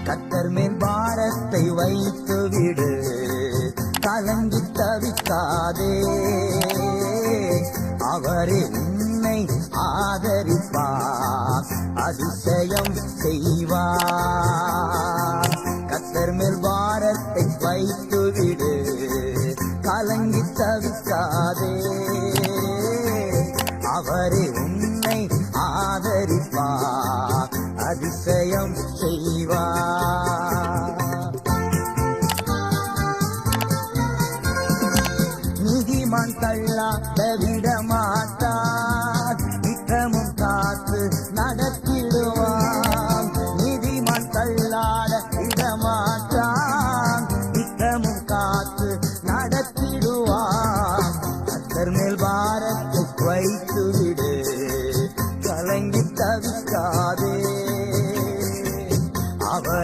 கர்த்தர் மேல் பாரத்தை வைத்து விடு, கலங்கி தவிக்காதே. அவரே உன்னை ஆதரிப்பார், அதிசயம் செய்வார். கர்த்தர் மேல் பாரத்தை வைத்து விடு, கலங்கி தவிக்காதே. அவரே உன்னை ஆதரிப்பார், அதிசயம் செய்வார். நீதிமான் தள்ளாட விடமாட்டார், நித்தமும் காத்து நடத்திடுவான். நீதிமான் தள்ளாட விடமாட்டான், நித்தமும் காத்து நடத்திடுவான். கர்த்தர் மேல் பாரத்தை வைத்து விடு, கலங்கி தவிக்காதே. அவரே